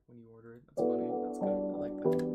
when you order it. That's funny. That's good. I like that.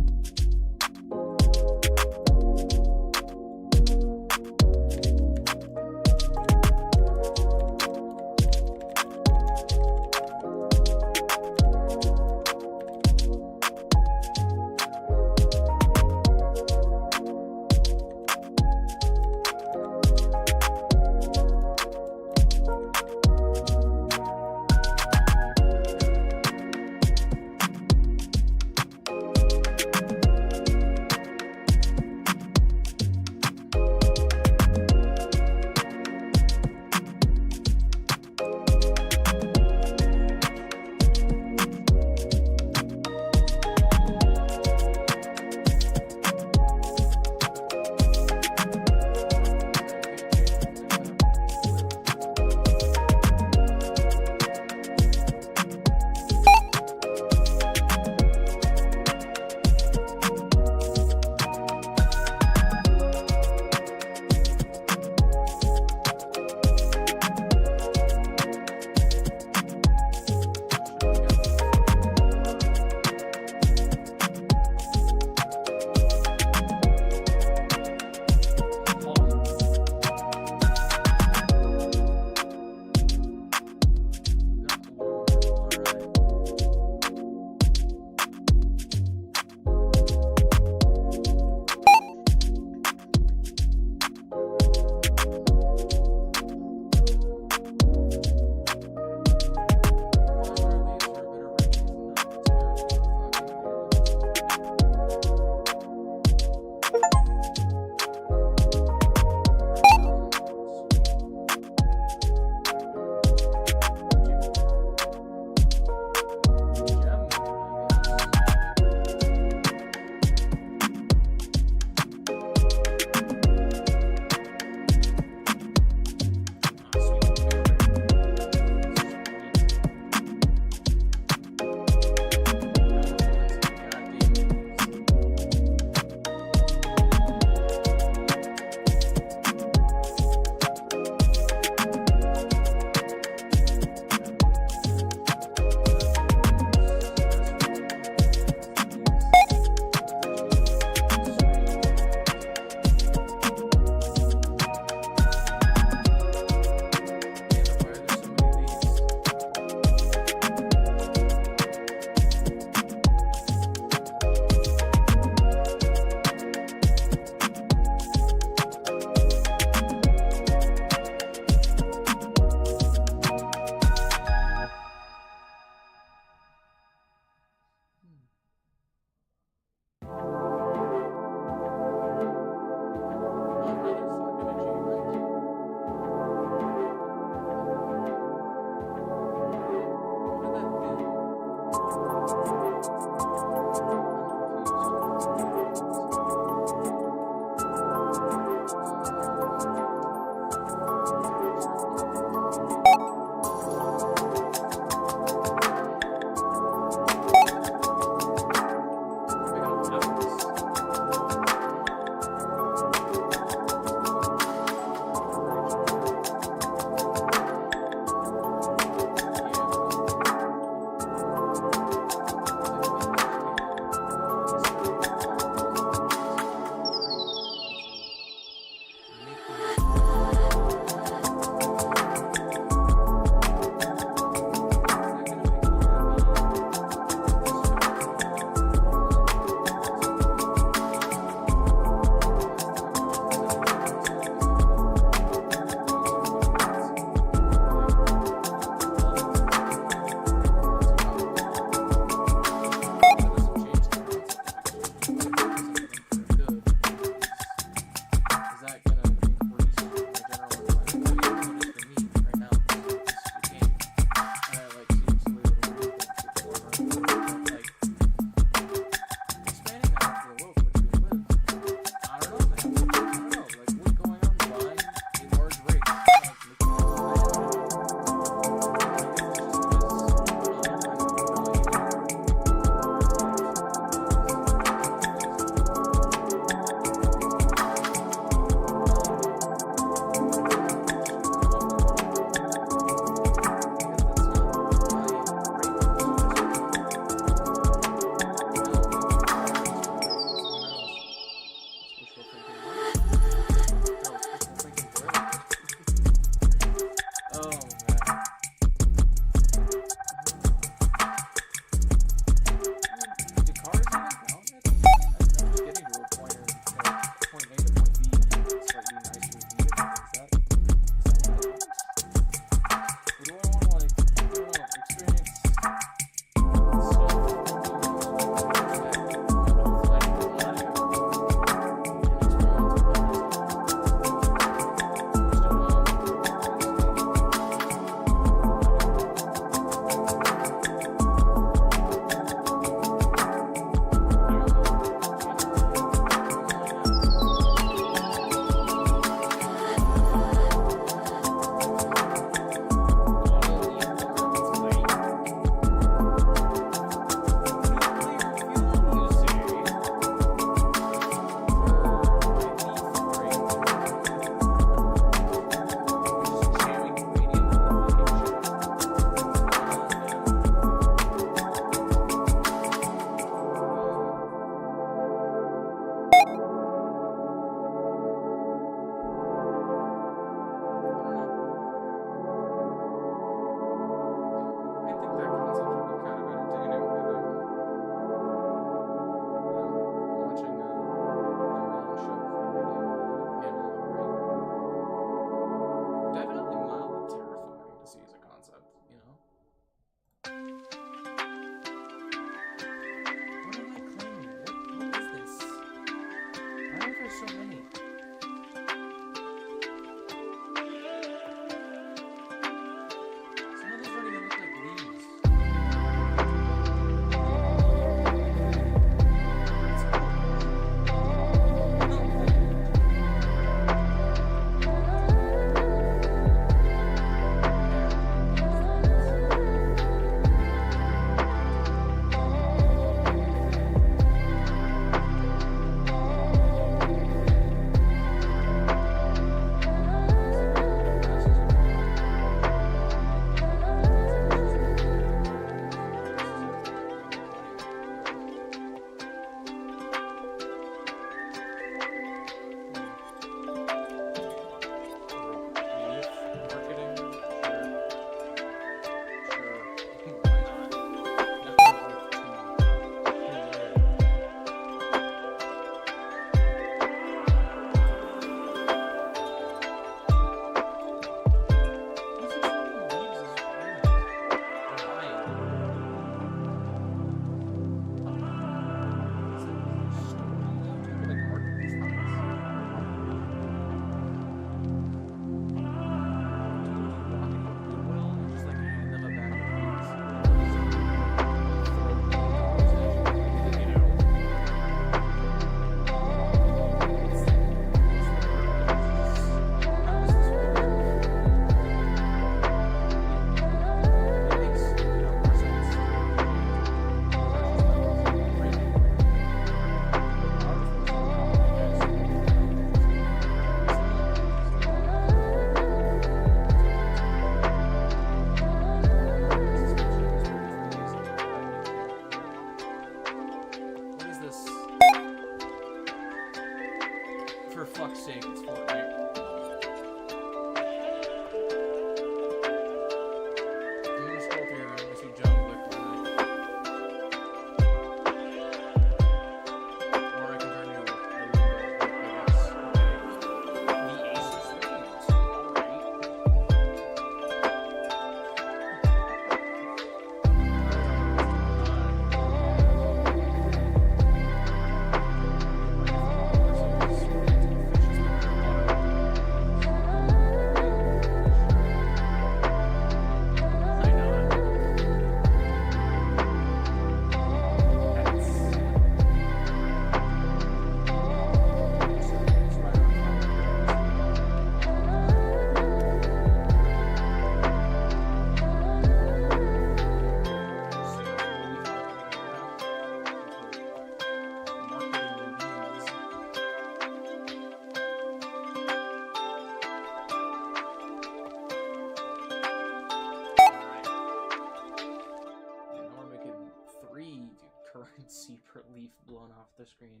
secret leaf blown off the screen.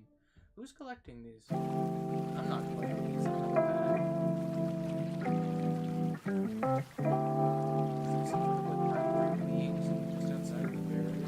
Who's collecting these? I'm not collecting these. I'm not bad. This is like part of being just outside of the barrier.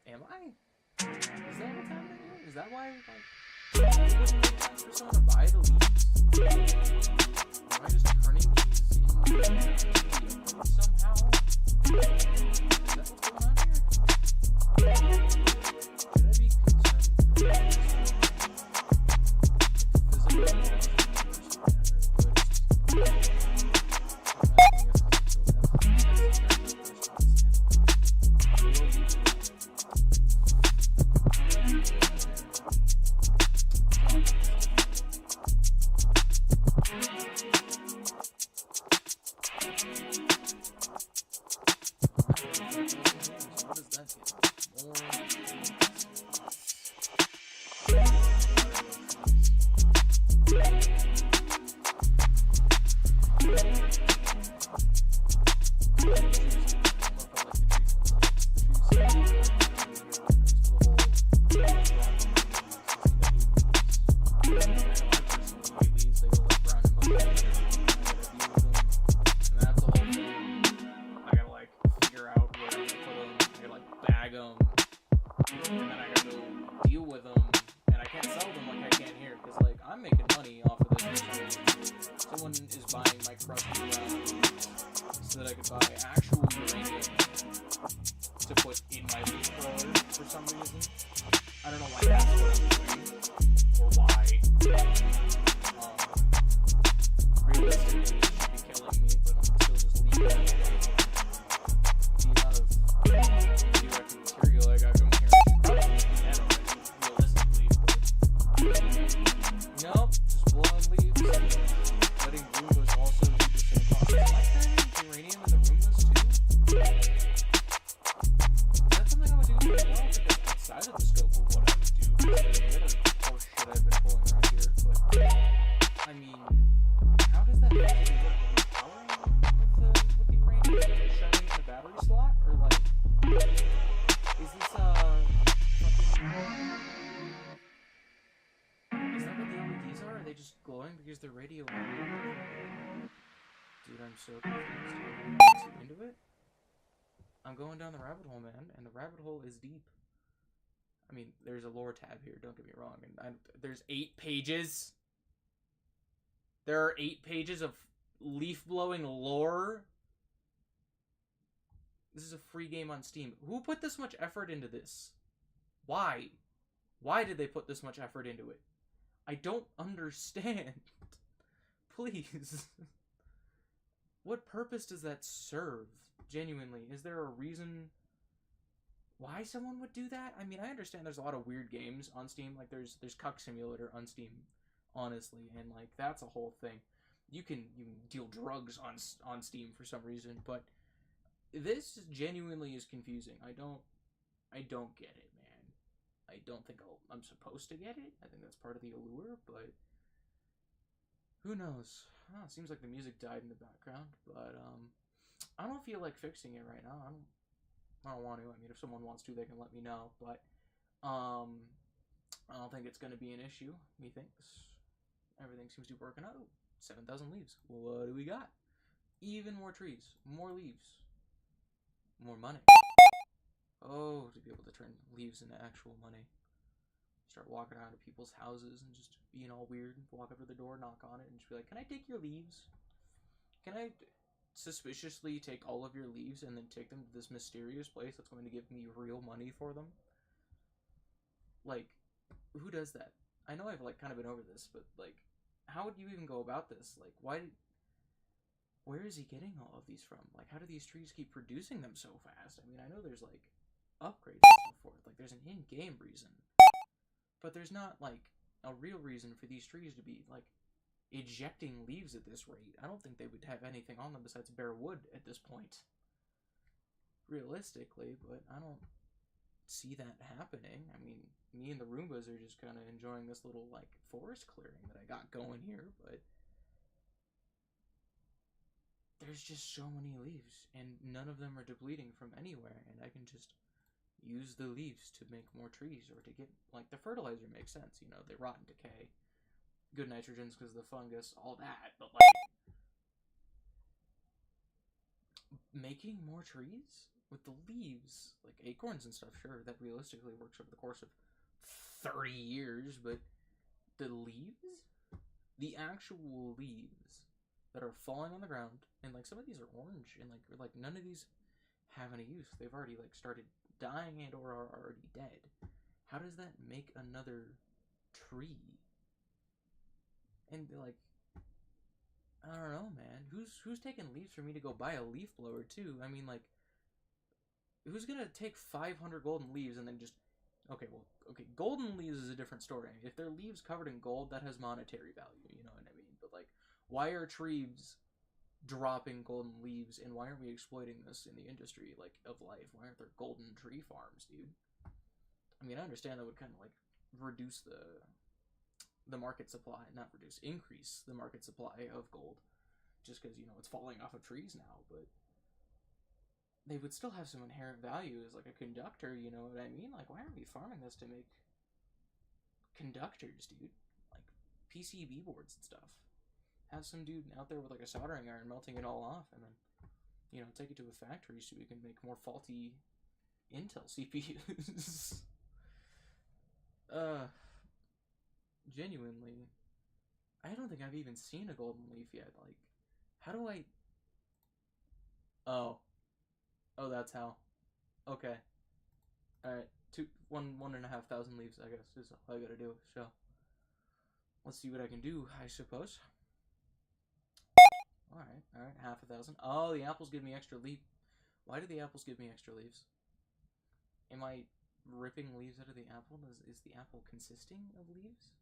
Am I? Is that what's happening here? Is that why, like, for someone to buy the leads? Am I just turning these into somehow? Is that what's going on here? Should I be concerned the radio on? Dude, I'm so confused. Into it? I'm going down the rabbit hole, man, and the rabbit hole is deep. I mean, there's a lore tab here, don't get me wrong, and there's 8 pages. There are 8 pages of leaf-blowing lore. This is a free game on Steam. Who put this much effort into this? Why? Why did they put this much effort into it? I don't understand. Please. What purpose does that serve? Genuinely, is there a reason why someone would do that? I mean, I understand there's a lot of weird games on Steam. Like, there's Cuck Simulator on Steam, honestly, and, like, that's a whole thing. You can deal drugs on Steam for some reason, but this genuinely is confusing. I don't get it, man. I don't think I'm supposed to get it. I think that's part of the allure, but who knows? Oh, it seems like the music died in the background, but I don't feel like fixing it right now. I don't want to. I mean, if someone wants to, they can let me know, but I don't think it's going to be an issue, methinks. Everything seems to be working out. 7,000 leaves. What do we got? Even more trees. More leaves. More money. Oh, to be able to turn leaves into actual money. Start walking around to people's houses and just being all weird. Walk up to the door, knock on it, and just be like, can I take your leaves? Can I suspiciously take all of your leaves and then take them to this mysterious place that's going to give me real money for them? Like, who does that? I know I've, like, kind of been over this, but, like, how would you even go about this? Like, where is he getting all of these from? Like, how do these trees keep producing them so fast? I mean, I know there's, like, upgrades and so forth. Like, there's an in-game reason. But there's not, like, a real reason for these trees to be, like, ejecting leaves at this rate. I don't think they would have anything on them besides bare wood at this point. Realistically, but I don't see that happening. I mean, me and the Roombas are just kind of enjoying this little, like, forest clearing that I got going here, but there's just so many leaves, and none of them are depleting from anywhere, and I can just use the leaves to make more trees, or to get, like, the fertilizer makes sense, you know, they rot and decay. Good nitrogens because of the fungus, all that, but, like, making more trees with the leaves, like acorns and stuff, sure, that realistically works over the course of 30 years, but the leaves? The actual leaves that are falling on the ground, and, like, some of these are orange, and, like none of these have any use. They've already, like, started dying and or are already dead. How does that make another tree? And, like, I don't know, man. Who's taking leaves for me to go buy a leaf blower too? I mean, like, who's gonna take 500 golden leaves and then just okay, golden leaves is a different story. If they're leaves covered in gold, that has monetary value, you know what I mean? But, like, why are trees dropping golden leaves, and why aren't we exploiting this in the industry, like, of life? Why aren't there golden tree farms, dude? I mean, I understand that would kind of, like, reduce the market supply, not reduce, increase the market supply of gold, just because, you know, it's falling off of trees now, but they would still have some inherent value as, like, a conductor, you know what I mean? Like, why aren't we farming this to make conductors, dude? Like, PCB boards and stuff. Have some dude out there with, like, a soldering iron melting it all off, and then, you know, take it to a factory so we can make more faulty Intel CPUs. Genuinely, I don't think I've even seen a golden leaf yet. Like, how do I... Oh. Oh, that's how. Okay. Alright. 1,500 leaves, I guess, is all I gotta do. So, let's see what I can do, I suppose. Alright, 500,000. Oh, the apples give me extra leaf. Why do the apples give me extra leaves? Am I ripping leaves out of the apple? Is the apple consisting of leaves?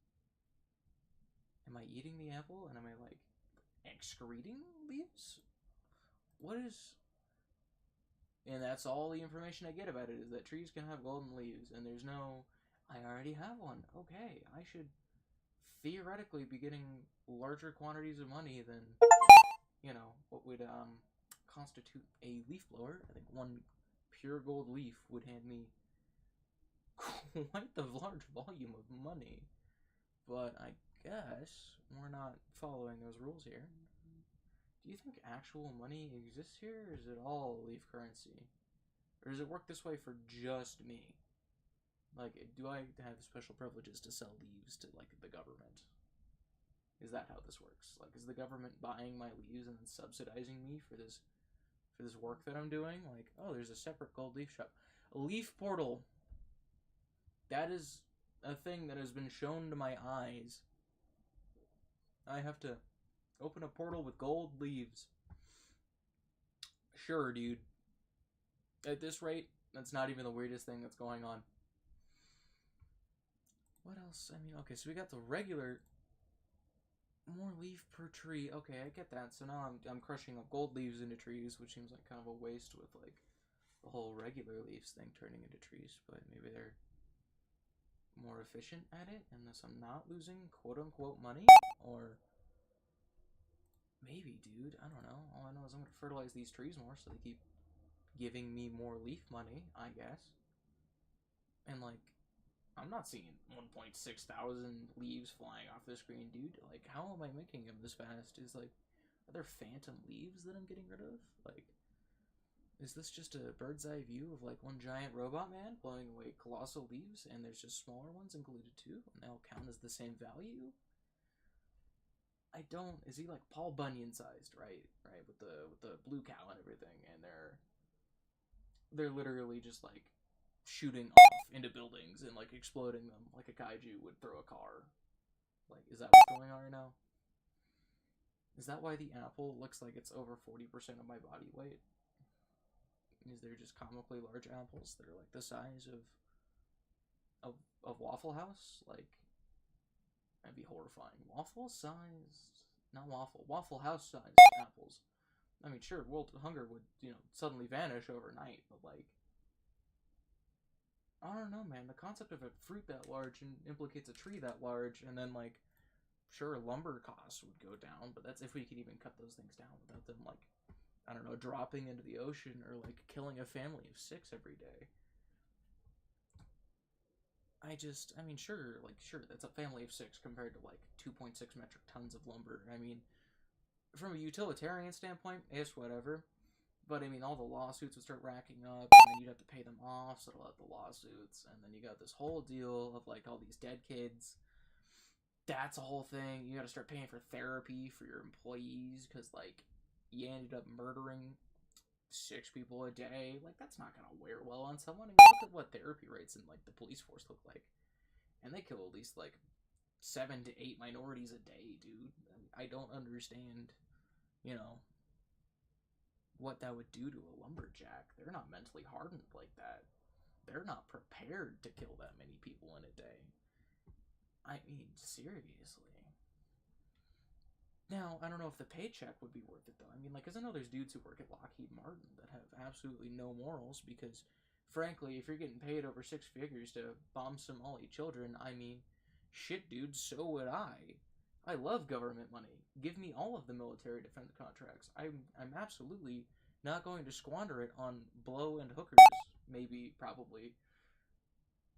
Am I eating the apple, and am I, like, excreting leaves? What is... And that's all the information I get about it, is that trees can have golden leaves, and there's no, I already have one. Okay, I should theoretically be getting larger quantities of money than, you know, what would constitute a leaf blower. I think one pure gold leaf would hand me quite the large volume of money. But I guess we're not following those rules here. Do you think actual money exists here, or is it all leaf currency? Or does it work this way for just me? Like, do I have special privileges to sell leaves to, like, the government? Is that how this works? Like, is the government buying my leaves and then subsidizing me for this work that I'm doing? Like, oh, there's a separate gold leaf shop. A leaf portal. That is a thing that has been shown to my eyes. I have to open a portal with gold leaves. Sure, dude. At this rate, that's not even the weirdest thing that's going on. What else? I mean, okay, so we got the regular... More leaf per tree. Okay, I get that. So now I'm crushing up gold leaves into trees, which seems like kind of a waste with, like, the whole regular leaves thing turning into trees. But maybe they're more efficient at it, and thus I'm not losing quote-unquote money? Or... Maybe, dude. I don't know. All I know is I'm going to fertilize these trees more so they keep giving me more leaf money, I guess. And, like, I'm not seeing 1.6 thousand leaves flying off the screen, dude. Like, how am I making them this fast? Is like, are there phantom leaves that I'm getting rid of? Like, is this just a bird's eye view of like one giant robot man blowing away colossal leaves, and there's just smaller ones included too, and they'll count as the same value? I don't. Is he like Paul Bunyan sized, right? Right, with the blue cow and everything, and they're literally just like shooting off into buildings and like exploding them like a kaiju would throw a car. Like, is that what's going on right now? Is that why the apple looks like it's over 40% of my body weight? Is there just comically large apples that are like the size of Waffle House? Like, that'd be horrifying. Waffle sized, not Waffle House sized apples. I mean, sure, world hunger would, suddenly vanish overnight, but like, I don't know, man. The concept of a fruit that large and implicates a tree that large, and then like, sure, lumber costs would go down, but that's if we could even cut those things down without them like, I don't know, dropping into the ocean or like killing a family of 6 every day. I mean, sure, that's a family of 6 compared to like 2.6 metric tons of lumber. I mean, from a utilitarian standpoint, it's whatever. But I mean, all the lawsuits would start racking up, and then you'd have to pay them off, settle out the lawsuits, and then you got this whole deal of like all these dead kids. That's a whole thing. You got to start paying for therapy for your employees because like you ended up murdering 6 people a day. Like, that's not gonna wear well on someone. I mean, look at what therapy rates in like the police force look like, and they kill at least like 7 to 8 minorities a day, dude. I don't understand, you know, what that would do to a lumberjack. They're not mentally hardened like that. They're not prepared to kill that many people in a day. I mean, seriously. Now, I don't know if the paycheck would be worth it, though. I mean, like, because I know there's dudes who work at Lockheed Martin that have absolutely no morals because, frankly, if you're getting paid over 6 figures to bomb Somali children, I mean, shit, dude, so would I. I love government money. Give me all of the military defense contracts. I'm absolutely not going to squander it on blow and hookers. Maybe, probably,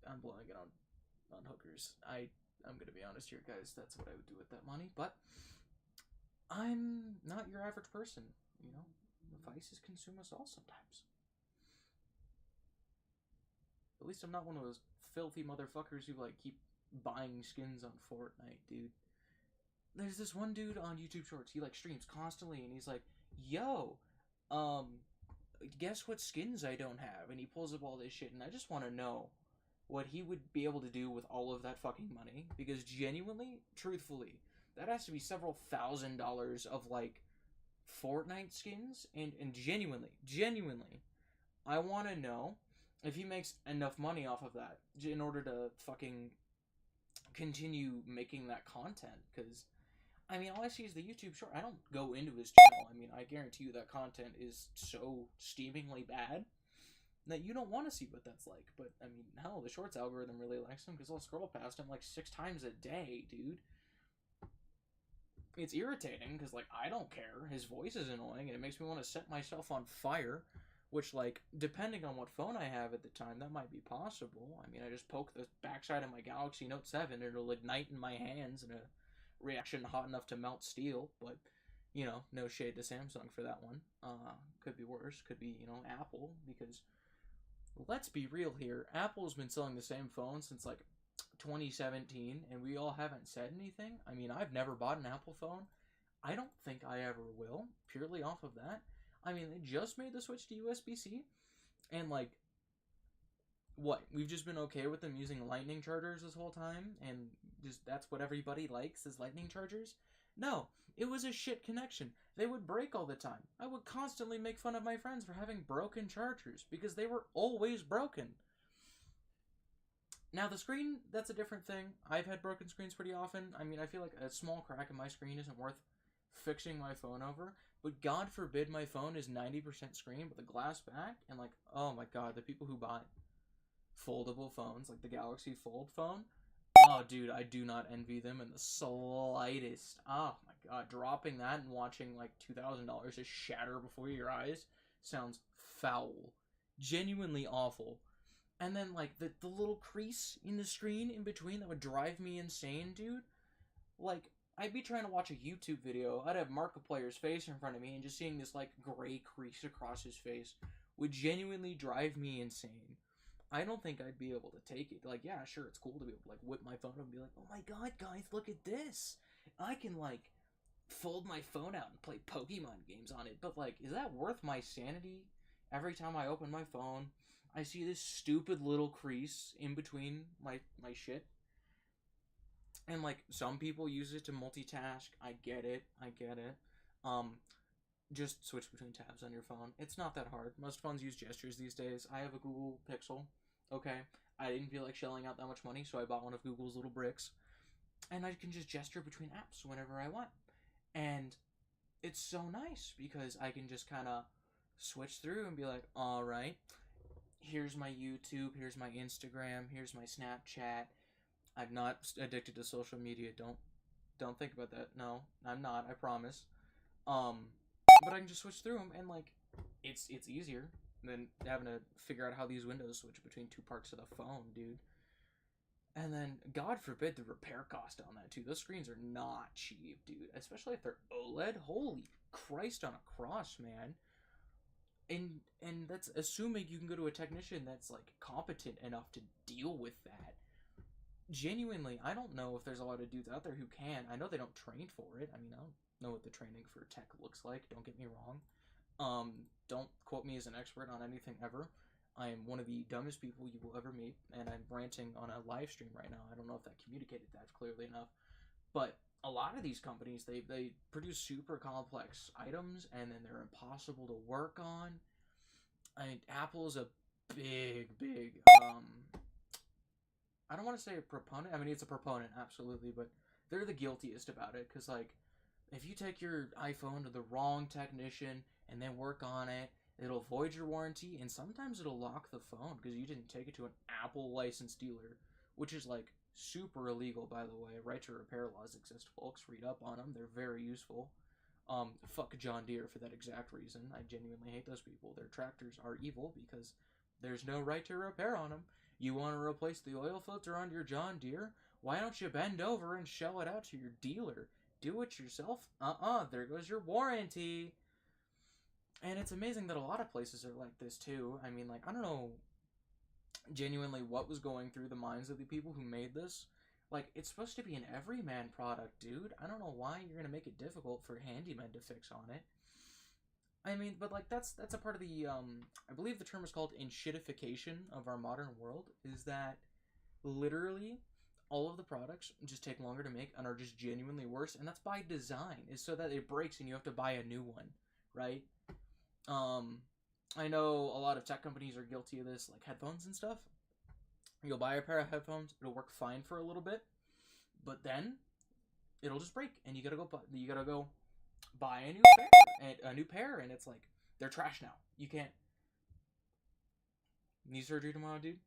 I'm blowing it on hookers. I'm gonna be honest here, guys. That's what I would do with that money, but I'm not your average person, you know? Vices consume us all sometimes. At least I'm not one of those filthy motherfuckers who, like, keep buying skins on Fortnite, dude. There's this one dude on YouTube Shorts, he, like, streams constantly, and he's like, yo, guess what skins I don't have? And he pulls up all this shit, and I just want to know what he would be able to do with all of that fucking money, because genuinely, truthfully, that has to be several $1,000s of like Fortnite skins, and genuinely, I want to know if he makes enough money off of that in order to fucking continue making that content. Because I mean, all I see is the YouTube short. I don't go into his channel. I mean, I guarantee you that content is so steamingly bad that you don't want to see what that's like. But I mean, hell, the shorts algorithm really likes him because I'll scroll past him like 6 times a day, dude. It's irritating because, like, I don't care. His voice is annoying, and it makes me want to set myself on fire, which, like, depending on what phone I have at the time, that might be possible. I mean, I just poke the backside of my Galaxy Note 7, it'll ignite in my hands in a reaction hot enough to melt steel, but, no shade to Samsung for that one. Could be worse. Could be, Apple, because, let's be real here, Apple's been selling the same phone since, like, 2017, and we all haven't said anything. I mean, I've never bought an Apple phone. I don't think I ever will, purely off of that. I mean, they just made the switch to USB-C, and like, what? We've just been okay with them using lightning chargers this whole time, and just that's what everybody likes is lightning chargers? No, it was a shit connection. They would break all the time. I would constantly make fun of my friends for having broken chargers, because they were always broken. Now, the screen, that's a different thing. I've had broken screens pretty often. I mean, I feel like a small crack in my screen isn't worth fixing my phone over. But God forbid my phone is 90% screen with a glass back. And, like, oh my God, the people who buy foldable phones, like the Galaxy Fold phone. Oh, dude, I do not envy them in the slightest. Oh my God, dropping that and watching, like, $2,000 just shatter before your eyes sounds foul. Genuinely awful. And then, like, the little crease in the screen in between that would drive me insane, dude. Like, I'd be trying to watch a YouTube video, I'd have Markiplier's face in front of me, and just seeing this, like, gray crease across his face would genuinely drive me insane. I don't think I'd be able to take it. Like, yeah, sure, it's cool to be able to, like, whip my phone up and be like, oh my god, guys, look at this! I can, like, fold my phone out and play Pokemon games on it, but, like, is that worth my sanity? Every time I open my phone, I see this stupid little crease in between my shit. And, like, some people use it to multitask. I get it. I get it. Um, just switch between tabs on your phone. It's not that hard. Most phones use gestures these days. I have a Google Pixel. Okay. I didn't feel like shelling out that much money, so I bought one of Google's little bricks. And I can just gesture between apps whenever I want. And it's so nice because I can just kind of switch through and be like, all right, here's my YouTube, here's my Instagram, here's my Snapchat. I'm not addicted to social media. Don't think about that. No, I'm not. I promise. Um, but I can just switch through them, and like, it's easier than having to figure out how these windows switch between two parts of the phone, dude. And then, God forbid, the repair cost on that too. Those screens are not cheap, dude. Especially if they're OLED. Holy Christ on a cross, man. And that's assuming you can go to a technician that's like competent enough to deal with that. Genuinely, I don't know if there's a lot of dudes out there who can. I know they don't train for it. I mean, I don't know what the training for tech looks like. Don't get me wrong. Don't quote me as an expert on anything ever. I am one of the dumbest people you will ever meet, and I'm ranting on a live stream right now. I don't know if that communicated that clearly enough. But a lot of these companies, they produce super complex items, and then they're impossible to work on. I mean, Apple's a big, I don't want to say a proponent. I mean, it's a proponent, absolutely, but they're the guiltiest about it, because, like, if you take your iPhone to the wrong technician and then work on it, it'll void your warranty, and sometimes it'll lock the phone because you didn't take it to an Apple licensed dealer, which is, like, super illegal, by the way. Right to repair laws exist, folks. Read up on them. They're very useful. Fuck John Deere for that exact reason. I genuinely hate those people. Their tractors are evil because there's no right to repair on them. You want to replace the oil filter on your John Deere? Why don't you bend over and shell it out to your dealer? Do it yourself? There goes your warranty. And it's amazing that a lot of places are like this too. I mean, like, I don't know genuinely what was going through the minds of the people who made this. Like, it's supposed to be an everyman product, dude. I don't know why you're gonna make it difficult for handymen to fix on it. I mean, but like that's a part of the I believe the term is called enshittification of our modern world, is that literally all of the products just take longer to make and are just genuinely worse, and that's by design, is so that it breaks and you have to buy a new one, right? Um I know a lot of tech companies are guilty of this, like headphones and stuff. You'll buy a pair of headphones, it'll work fine for a little bit, but then it'll just break, and you gotta go buy a new pair, and it's like they're trash now. You can't. Knee surgery tomorrow, dude.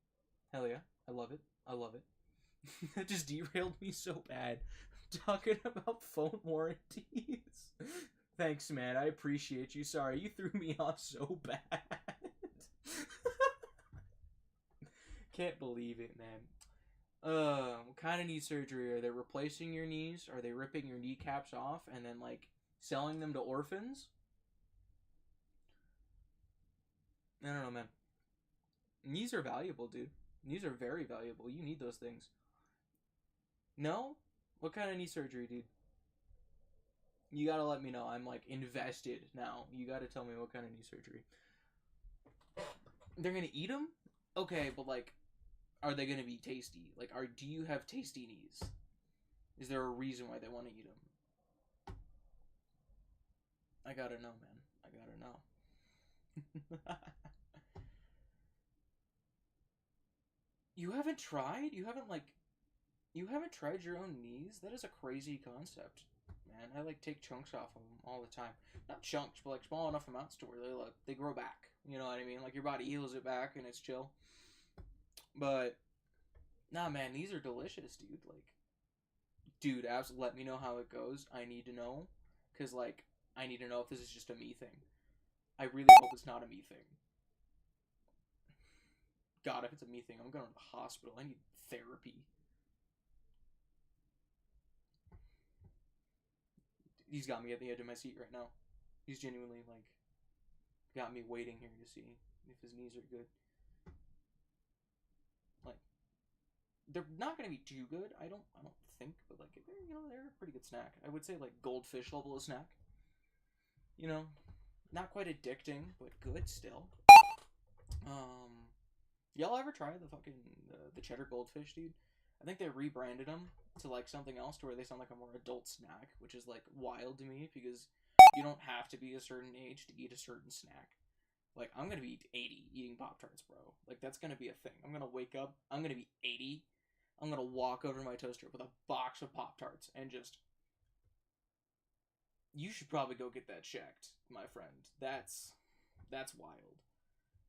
Hell yeah, I love it. I love it. That just derailed me so bad. Talking about phone warranties. Thanks, man. I appreciate you. Sorry, you threw me off so bad. Can't believe it, man. What kind of knee surgery? Are they replacing your knees? Are they ripping your kneecaps off and then, like, selling them to orphans? I don't know, man. Knees are valuable, dude. Knees are very valuable. You need those things. No? What kind of knee surgery, dude? You gotta let me know. I'm, like, invested now. You gotta tell me what kind of knee surgery. They're gonna eat them? Okay, but, like, are they gonna be tasty? Like, do you have tasty knees? Is there a reason why they want to eat them? I gotta know, man. I gotta know. You haven't tried? You haven't tried your own knees? That is a crazy concept, man. I, like, take chunks off of them all the time. Not chunks, but, like, small enough amounts to where they grow back. You know what I mean? Like, your body heals it back and it's chill. But, nah, man, these are delicious, dude. Like, dude, absolutely, let me know how it goes. I need to know. Because, like, I need to know if this is just a me thing. I really hope it's not a me thing. God, if it's a me thing, I'm going to the hospital. I need therapy. He's got me at the edge of my seat right now. He's genuinely, like, got me waiting here to see if his knees are good. Like, they're not going to be too good, I don't think, but, like, they're a pretty good snack. I would say, like, goldfish level of snack. You know, not quite addicting, but good still. Y'all ever try the fucking, the cheddar goldfish, dude? I think they rebranded them to, like, something else to where they sound like a more adult snack, which is, like, wild to me, because you don't have to be a certain age to eat a certain snack. Like, I'm gonna be 80 eating Pop-Tarts, bro. Like, that's gonna be a thing. I'm gonna wake up, I'm gonna be 80, I'm gonna walk over to my toaster with a box of Pop-Tarts and just... You should probably go get that checked, my friend. That's wild.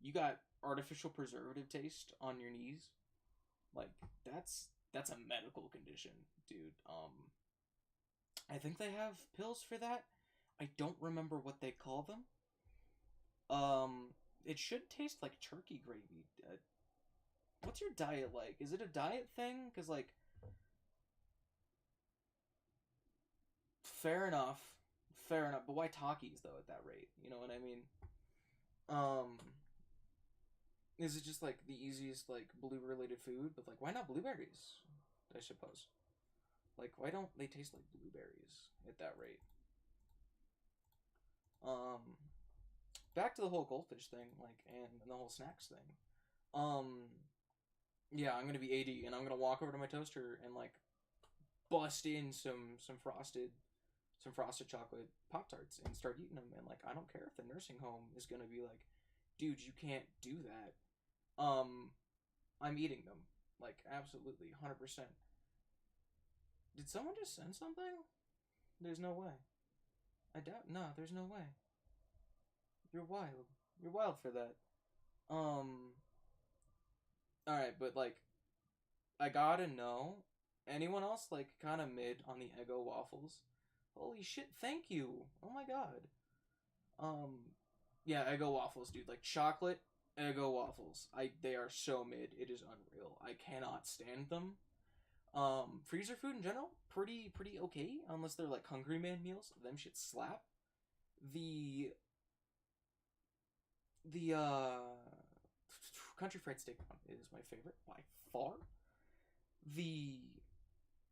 You got artificial preservative taste on your knees? Like, that's a medical condition, dude. I think they have pills for that. I don't remember what they call them. It should taste like turkey gravy. What's your diet like? Is it a diet thing? Because, like, fair enough. But why Takis, though, at that rate? You know what I mean? Is it just, like, the easiest, like, blue-related food? But, like, why not blueberries? I suppose. Like, why don't they taste like blueberries at that rate? Back to the whole goldfish thing, like, and the whole snacks thing. Yeah, I'm gonna be 80, and I'm gonna walk over to my toaster and, like, bust in some frosted chocolate Pop-Tarts and start eating them. And, like, I don't care if the nursing home is gonna be like, dude, you can't do that. I'm eating them. Like, absolutely, 100%. Did someone just send something? There's no way. I doubt. No, there's no way. You're wild. You're wild for that. Alright, but, like, I gotta know. Anyone else, like, kind of mid on the Eggo waffles? Holy shit, thank you. Oh my god. Yeah, Eggo waffles, dude. Like, chocolate Eggo waffles. They are so mid. It is unreal. I cannot stand them. Freezer food in general, pretty okay, unless they're, like, Hungry Man meals. Them shit slap. The country fried steak one is my favorite by far.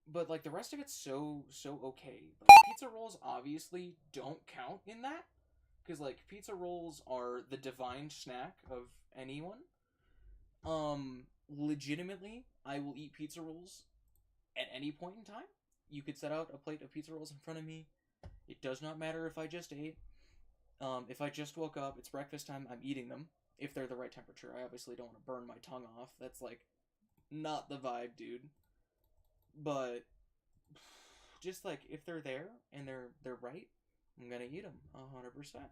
But, like, the rest of it's so okay. Like, pizza rolls obviously don't count in that, because, like, pizza rolls are the divine snack of anyone. Legitimately, I will eat pizza rolls at any point in time. You could set out a plate of pizza rolls in front of me. It does not matter if I just ate. If I just woke up, it's breakfast time, I'm eating them. If they're the right temperature. I obviously don't want to burn my tongue off. That's, like, not the vibe, dude. But just, like, if they're there and they're right, I'm gonna eat them 100%.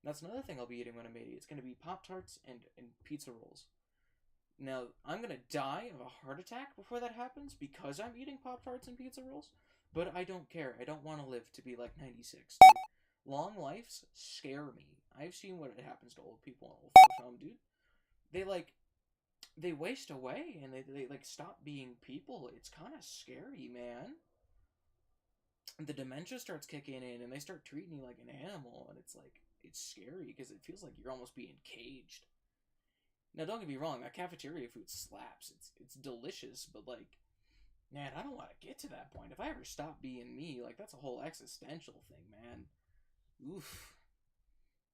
That's another thing I'll be eating when I'm 80. It's gonna be Pop-Tarts and pizza rolls. Now, I'm gonna die of a heart attack before that happens because I'm eating Pop-Tarts and pizza rolls, but I don't care. I don't want to live to be, like, 96, dude. Long lives scare me. I've seen what happens to old people in old folks' home, dude. They waste away, and they like, stop being people. It's kind of scary, man. The dementia starts kicking in, and they start treating you like an animal, and it's, like, it's scary, because it feels like you're almost being caged. Now, don't get me wrong, that cafeteria food slaps. It's delicious, but, like, man, I don't want to get to that point. If I ever stop being me, like, that's a whole existential thing, man. Oof.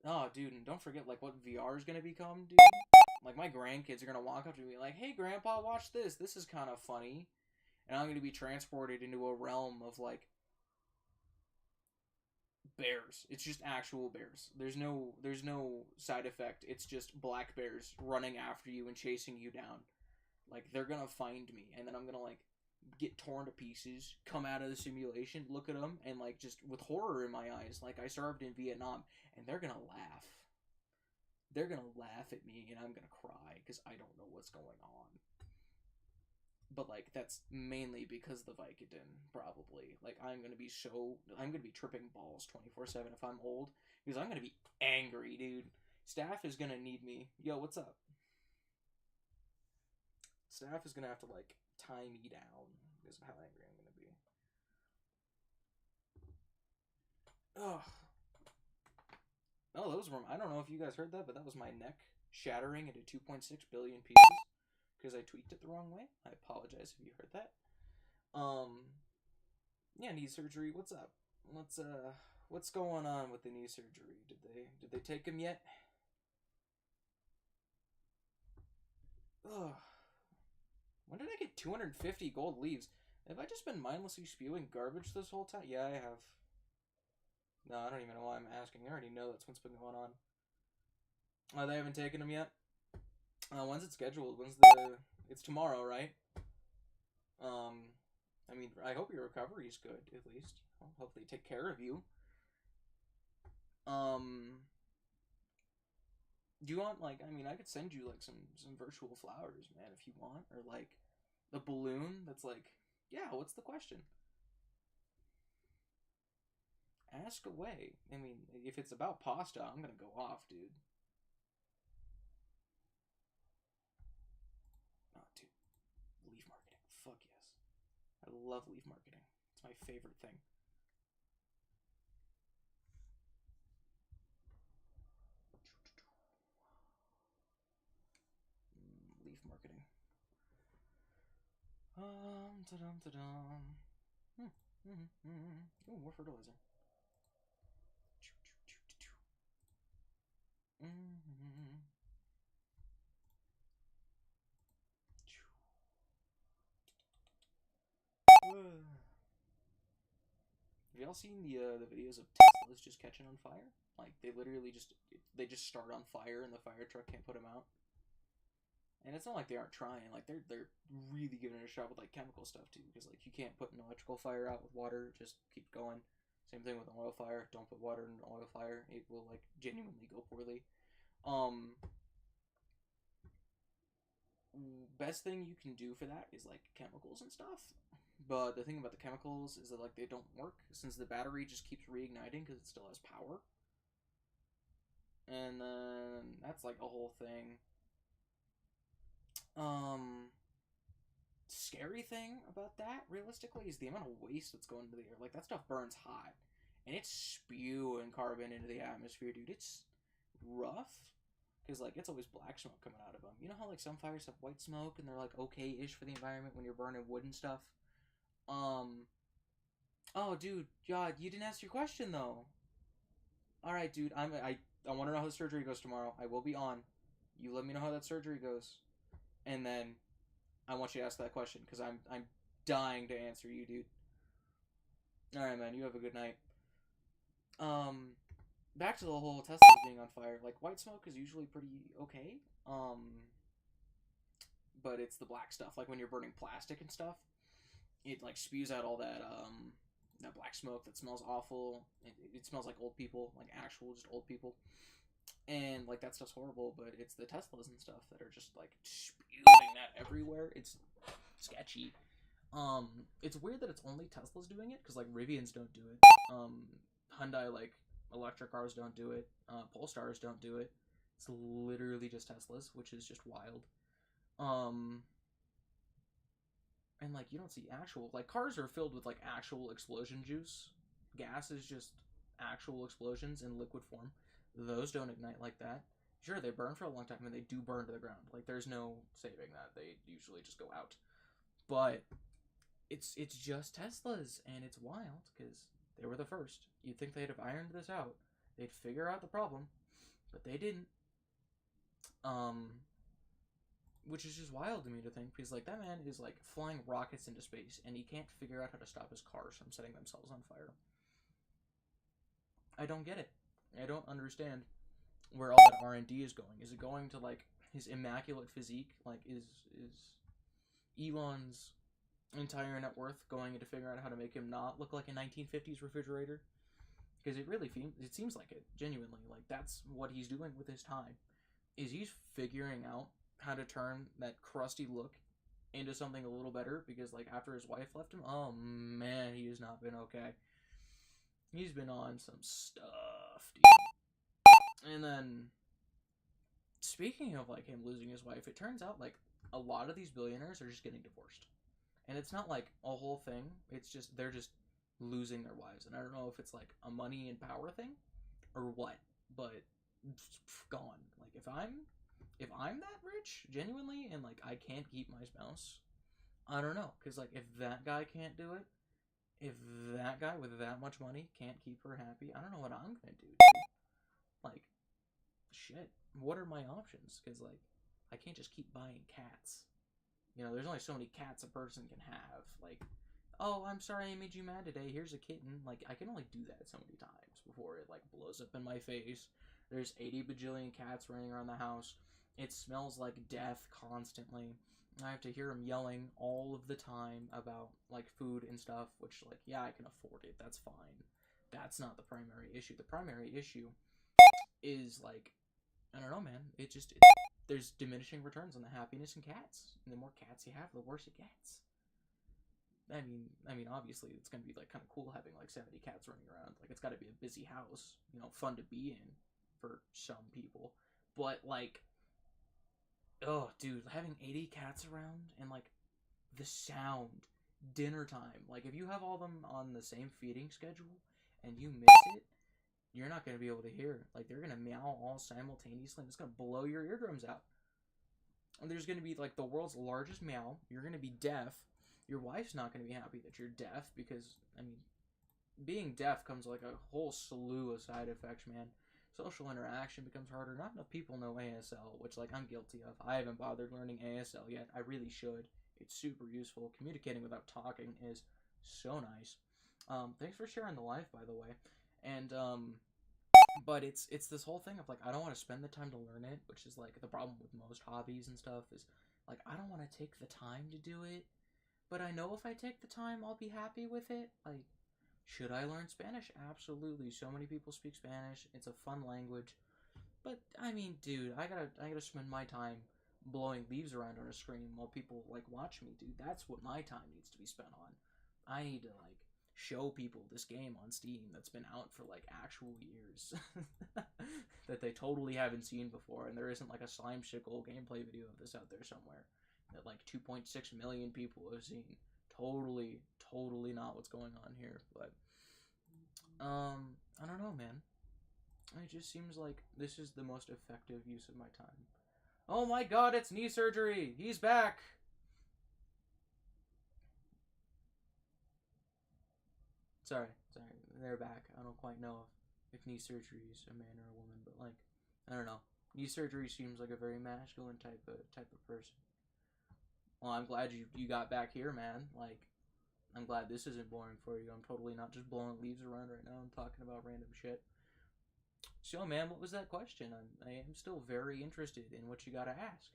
Oh, dude, and don't forget, like, what VR is gonna become, dude. Like, my grandkids are gonna walk up to me like, hey, Grandpa, watch this. This is kind of funny. And I'm gonna be transported into a realm of, like, bears. It's just actual bears. There's no side effect. It's just black bears running after you and chasing you down. Like, they're gonna find me, and then I'm gonna, like, get torn to pieces, come out of the simulation, look at them, and, like, just with horror in my eyes, like I served in Vietnam, and they're gonna laugh. They're gonna laugh at me, and I'm gonna cry, because I don't know what's going on. But, like, that's mainly because the Vicodin, probably. Like, I'm gonna be tripping balls 24/7 if I'm old, because I'm gonna be angry, dude. Staff is gonna need me. Yo, what's up? Staff is gonna have to like tie me down because of how angry I'm gonna be. Ugh. Oh, those were. I don't know if you guys heard that, but that was my neck shattering into 2.6 billion pieces because I tweaked it the wrong way. I apologize if you heard that. Yeah, knee surgery. What's up? What's going on with the knee surgery? Did they take him yet? Ugh. When did I get 250 gold leaves? Have I just been mindlessly spewing garbage this whole time? Yeah, I have. No, I don't even know why I'm asking. I already know that's what's been going on. Oh, they haven't taken him yet? When's it scheduled? It's tomorrow, right? I mean, I hope your recovery's good, at least. I'll hope they take care of you. Do you want, like, I mean, I could send you, like, some virtual flowers, man, if you want. Or, like, a balloon that's like, yeah, what's the question? Ask away. I mean, if it's about pasta, I'm gonna go off, dude. Oh, dude. Leaf marketing. Fuck yes. I love leaf marketing. It's my favorite thing. Leaf marketing. Ta-dum. Ooh, more fertilizer. Have y'all seen the videos of Teslas just catching on fire? Like they literally just start on fire and the fire truck can't put them out. And it's not like they aren't trying. Like they're really giving it a shot with like chemical stuff too, because like you can't put an electrical fire out with water. Just keep going. Same thing with an oil fire. Don't put water in an oil fire. It will like genuinely go poorly. Best thing you can do for that is like chemicals and stuff. But the thing about the chemicals is that like they don't work since the battery just keeps reigniting because it still has power. And then that's like a whole thing. Scary thing about that realistically is the amount of waste that's going into the air. Like that stuff burns hot and it's spewing carbon into the atmosphere, dude. It's rough because like it's always black smoke coming out of them. You know how like some fires have white smoke and they're like okay-ish for the environment when you're burning wood and stuff. Oh, dude, God, you didn't ask your question though. All right, dude, I want to know how the surgery goes tomorrow. I will be on. You let me know how that surgery goes, and then I want you to ask that question because I'm dying to answer you, dude. All right, man. You have a good night. Um, Back to the whole Tesla being on fire. Like white smoke is usually pretty okay. But it's the black stuff. Like when you're burning plastic and stuff, it like spews out all that black smoke that smells awful. It smells like old people, like actual just old people. And like that stuff's horrible, but it's the Teslas and stuff that are just like spewing that everywhere. It's sketchy. It's weird that it's only Teslas doing it because like Rivians don't do it. Hyundai like electric cars don't do it. Polestars don't do it. It's literally just Teslas, which is just wild. And like you don't see actual like cars are filled with like actual explosion juice. Gas is just actual explosions in liquid form. Those don't ignite like that. Sure, they burn for a long time and they do burn to the ground. Like there's no saving that. They usually just go out. But it's just Teslas and it's wild because they were the first. You'd think they'd have ironed this out. They'd figure out the problem, but they didn't. Which is just wild to me to think because like that man is like flying rockets into space and he can't figure out how to stop his cars from setting themselves on fire. I don't get it. I don't understand where all that R&D is going. Is it going to like his immaculate physique? Like is Elon's entire net worth going into figuring out how to make him not look like a 1950s refrigerator? Because it seems like it genuinely. Like that's what he's doing with his time. Is he's figuring out how to turn that crusty look into something a little better because like after his wife left him, oh man, he has not been okay. He's been on some stuff, dude. And then speaking of like him losing his wife, it turns out like a lot of these billionaires are just getting divorced. And it's not like a whole thing. It's just they're just losing their wives. And I don't know if it's like a money and power thing or what, but gone. Like if I'm that rich genuinely and like I can't keep my spouse, I don't know, cuz like if that guy can't do it, if that guy with that much money can't keep her happy, I don't know what I'm going to do. Dude. Like shit. What are my options? Cuz like I can't just keep buying cats. There's only so many cats a person can have. Like, oh, I'm sorry I made you mad today. Here's a kitten. Like, I can only do that so many times before it, like, blows up in my face. There's 80 bajillion cats running around the house. It smells like death constantly. I have to hear them yelling all of the time about, like, food and stuff, which, like, yeah, I can afford it. That's fine. That's not the primary issue. The primary issue is, like, I don't know, man. There's diminishing returns on the happiness in cats. And the more cats you have, the worse it gets. I mean, obviously, it's gonna be like kind of cool having like 70 cats running around. Like, it's got to be a busy house, fun to be in for some people. But like, oh, dude, having 80 cats around and like the sound, dinner time. Like, if you have all of them on the same feeding schedule and you miss it, you're not going to be able to hear. Like, they're going to meow all simultaneously, and it's going to blow your eardrums out. And there's going to be, like, the world's largest meow. You're going to be deaf. Your wife's not going to be happy that you're deaf because, I mean, being deaf comes, like, a whole slew of side effects, man. Social interaction becomes harder. Not enough people know ASL, which, like, I'm guilty of. I haven't bothered learning ASL yet. I really should. It's super useful. Communicating without talking is so nice. Thanks for sharing the life, by the way. And but it's this whole thing of like I don't want to spend the time to learn it, which is like the problem with most hobbies and stuff is like I don't want to take the time to do it, but I know if I take the time I'll be happy with it. Like, should I learn Spanish? Absolutely. So many people speak Spanish. It's a fun language. But I mean, dude, I gotta spend my time blowing leaves around on a screen while people like watch me, dude. That's what my time needs to be spent on. I need to like show people this game on Steam that's been out for like actual years that they totally haven't seen before, and there isn't like a Slime Sickle gameplay video of this out there somewhere that like 2.6 million people have seen. Totally not what's going on here, but I don't know, man. It just seems like this is the most effective use of my time. Oh my god, it's knee surgery! He's back! Sorry, they're back. I don't quite know if knee surgery is a man or a woman, but like, I don't know. Knee surgery seems like a very masculine type of person. Well, I'm glad you got back here, man. Like, I'm glad this isn't boring for you. I'm totally not just blowing leaves around right now. I'm talking about random shit. So, man, what was that question? I am still very interested in what you gotta ask.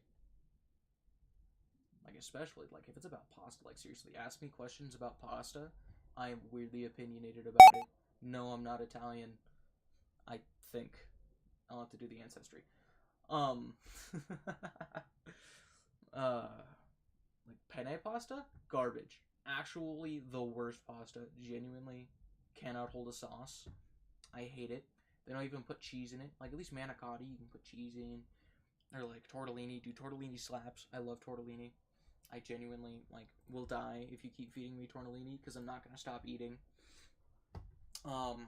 Like, especially, like, if it's about pasta, like, seriously, ask me questions about pasta. I am weirdly opinionated about it. No, I'm not Italian. I think. I'll have to do the ancestry. Um, uh, like, penne pasta? Garbage. Actually, the worst pasta. Genuinely cannot hold a sauce. I hate it. They don't even put cheese in it. Like, at least manicotti, you can put cheese in. Or, like, tortellini. Dude, tortellini slaps. I love tortellini. I genuinely, like, will die if you keep feeding me tortellini, because I'm not going to stop eating. Um,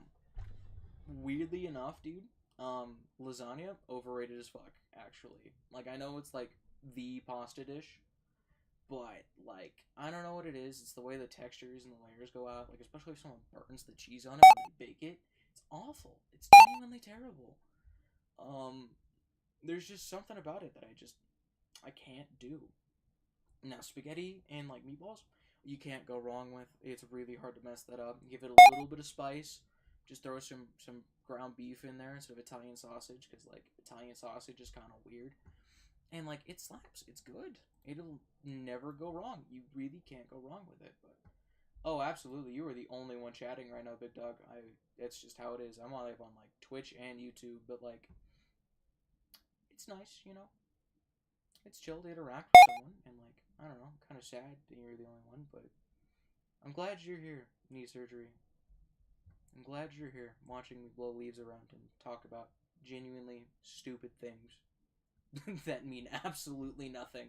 Weirdly enough, dude, lasagna, overrated as fuck, actually. Like, I know it's, like, the pasta dish, but, like, I don't know what it is. It's the way the textures and the layers go out. Like, especially if someone burns the cheese on it when they bake it. It's awful. It's genuinely terrible. Um, there's just something about it that I can't do. Now, spaghetti and, like, meatballs, you can't go wrong with. It's really hard to mess that up. Give it a little bit of spice. Just throw some ground beef in there instead of Italian sausage, because, like, Italian sausage is kind of weird. And, like, it slaps. It's good. It'll never go wrong. You really can't go wrong with it. But oh, absolutely. You are the only one chatting right now, Big Dog. It's just how it is. I'm live on, like, Twitch and YouTube, but, like, it's nice. It's chill to interact with someone, and, like, I don't know, I'm kind of sad that you're the only one, but I'm glad you're here, knee surgery. I'm glad you're here, watching me blow leaves around and talk about genuinely stupid things that mean absolutely nothing.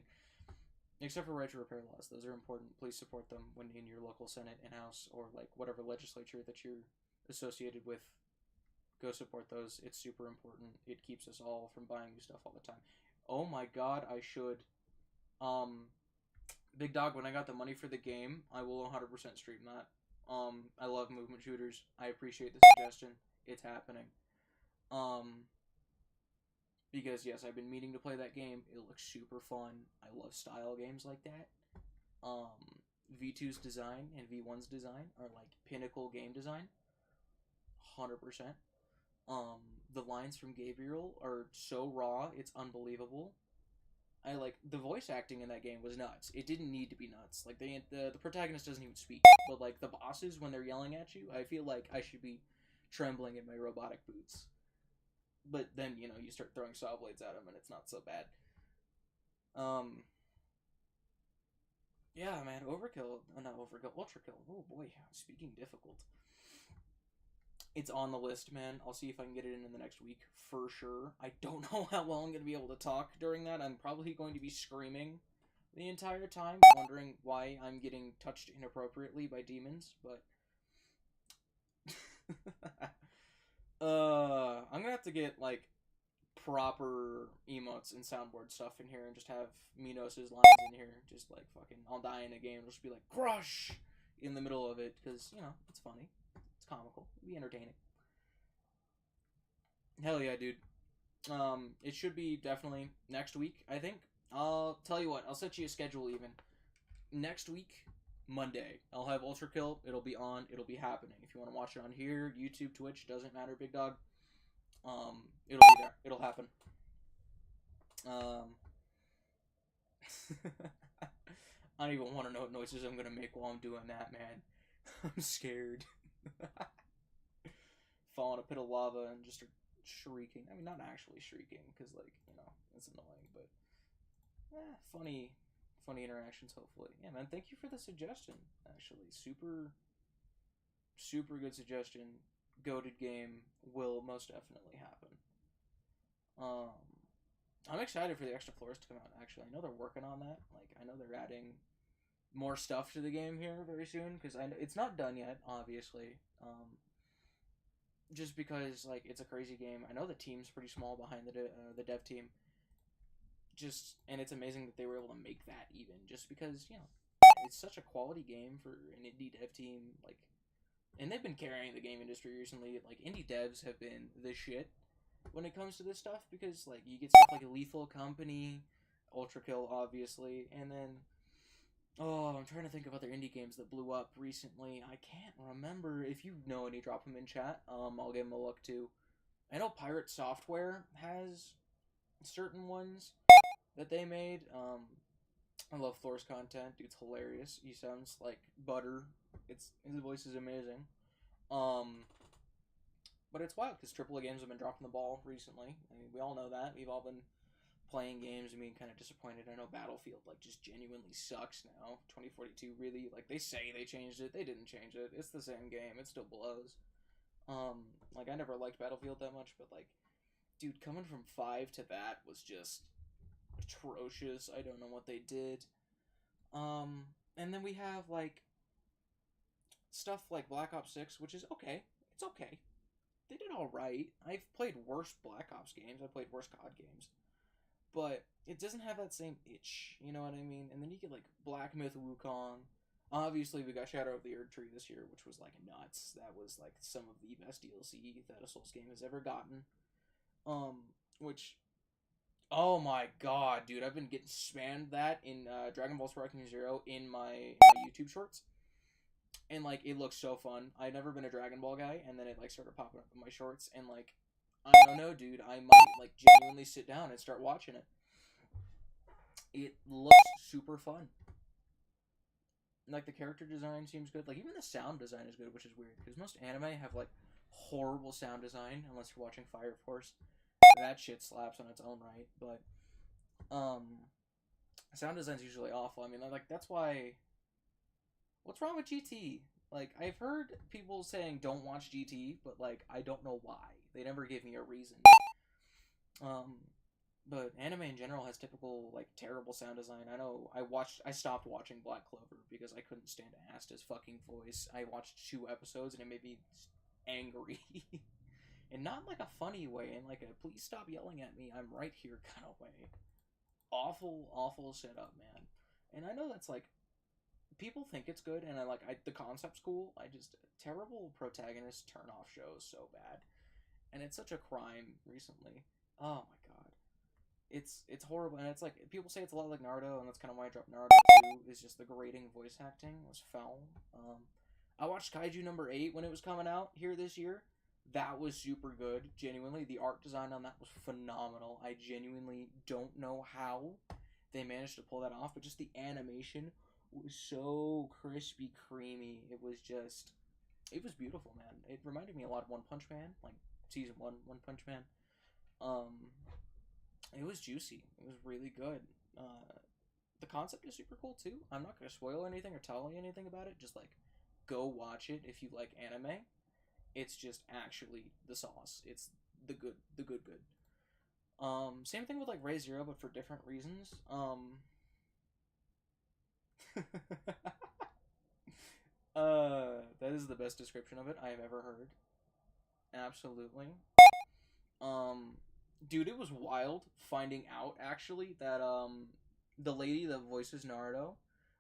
Except for right to repair laws. Those are important. Please support them when in your local Senate and House or like whatever legislature that you're associated with. Go support those. It's super important. It keeps us all from buying new stuff all the time. Oh my god, I should. Big Dog, when I got the money for the game, I will 100% stream that. I love movement shooters. I appreciate the suggestion. It's happening. Because yes, I've been meaning to play that game. It looks super fun. I love style games like that. V2's design and V1's design are like pinnacle game design. 100%. The lines from Gabriel are so raw, it's unbelievable. I like the voice acting in that game was nuts. It didn't need to be nuts. Like the protagonist doesn't even speak, but like the bosses when they're yelling at you, I feel like I should be trembling in my robotic boots. But then you start throwing saw blades at them and it's not so bad. Yeah, man, Overkill, not Overkill, Ultra Kill. Oh boy, speaking difficult. It's on the list, man. I'll see if I can get it in the next week for sure. I don't know how well I'm going to be able to talk during that. I'm probably going to be screaming the entire time, wondering why I'm getting touched inappropriately by demons, but I'm gonna have to get like proper emotes and soundboard stuff in here and just have Minos' lines in here, just like fucking I'll die in a game, it'll just be like crush in the middle of it, because it's funny, it's comical, it'll be entertaining. Hell yeah, dude. It should be definitely next week, I think. I'll tell you what, I'll set you a schedule even. Next week, Monday, I'll have Ultra Kill. It'll be on. It'll be happening. If you want to watch it on here, YouTube, Twitch, doesn't matter, Big Dog. It'll be there. It'll happen. I don't even want to know what noises I'm gonna make while I'm doing that, man. I'm scared. Fall in a pit of lava and just start shrieking. I mean, not actually shrieking, because like it's annoying, but funny interactions, hopefully. Yeah, man, thank you for the suggestion, actually. Super good suggestion. Goated game will most definitely happen. I'm excited for the extra floors to come out, actually. I know they're working on that. Like, I know they're adding more stuff to the game here very soon, because I know it's not done yet, obviously. Just because, like, it's a crazy game. I know the team's pretty small behind the dev team. And it's amazing that they were able to make that even, just because it's such a quality game for an indie dev team, like, and they've been carrying the game industry recently. Like, indie devs have been the shit when it comes to this stuff, because like you get stuff like Lethal Company, Ultra Kill, obviously, and then I'm trying to think of other indie games that blew up recently. I can't remember. If you know any, drop them in chat. I'll give them a look too. I know Pirate Software has certain ones that they made. I love Thor's content. Dude's hilarious. He sounds like butter. His voice is amazing. But it's wild because AAA games have been dropping the ball recently. I mean, we all know that. We've all been playing games and being kind of disappointed. I know Battlefield like just genuinely sucks now. 2042 really, like, they say they changed it. They didn't change it. It's the same game. It still blows. Like, I never liked Battlefield that much, but like, dude, coming from 5 to that was just atrocious. I don't know what they did. And then we have like stuff like Black Ops 6, which is okay. It's okay. They did alright. I've played worse Black Ops games. I've played worse COD games. But it doesn't have that same itch. You know what I mean? And then you get like Black Myth Wukong. Obviously, we got Shadow of the Erdtree this year, which was like nuts. That was like some of the best DLC that a Souls game has ever gotten. Which, oh my god, dude, I've been getting spammed that in Dragon Ball Sparking Zero in my YouTube shorts. And like, it looks so fun. I've never been a Dragon Ball guy, and then it like started popping up in my shorts, and like, I don't know, dude, I might like genuinely sit down and start watching it. It looks super fun. Like, the character design seems good. Like, even the sound design is good, which is weird, because most anime have like horrible sound design, unless you're watching Fire Force. That shit slaps on its own right, but sound design's usually awful. I mean, like, that's why. What's wrong with GT? Like, I've heard people saying don't watch GT, but like, I don't know why. They never give me a reason. But anime in general has typical like terrible sound design. I know I stopped watching Black Clover because I couldn't stand Asta's fucking voice. I watched 2 episodes and it made me angry. And not in like a funny way, in like a please stop yelling at me, I'm right here kind of way. Awful, awful setup, man. And I know that's like people think it's good, and the concept's cool. I just terrible protagonist turn off shows so bad, and it's such a crime recently. Oh my god, it's horrible, and it's like people say it's a lot like Naruto, and that's kind of why I dropped Naruto too. Is just the grating voice acting was foul. I watched Kaiju number 8 when it was coming out here this year. That was super good. Genuinely, the art design on that was phenomenal. I genuinely don't know how they managed to pull that off, but just the animation was so crispy, creamy. It was beautiful, man. It reminded me a lot of One Punch Man, like season 1 One Punch Man. Um, it was juicy. It was really good. The concept is super cool too. I'm not gonna spoil anything or tell you anything about it. Just like go watch it if you like anime. It's just actually the sauce. It's the good. Same thing with like Ray Zero, but for different reasons. That is the best description of it I have ever heard. Absolutely. Um, Dude, it was wild finding out actually that the lady that voices Naruto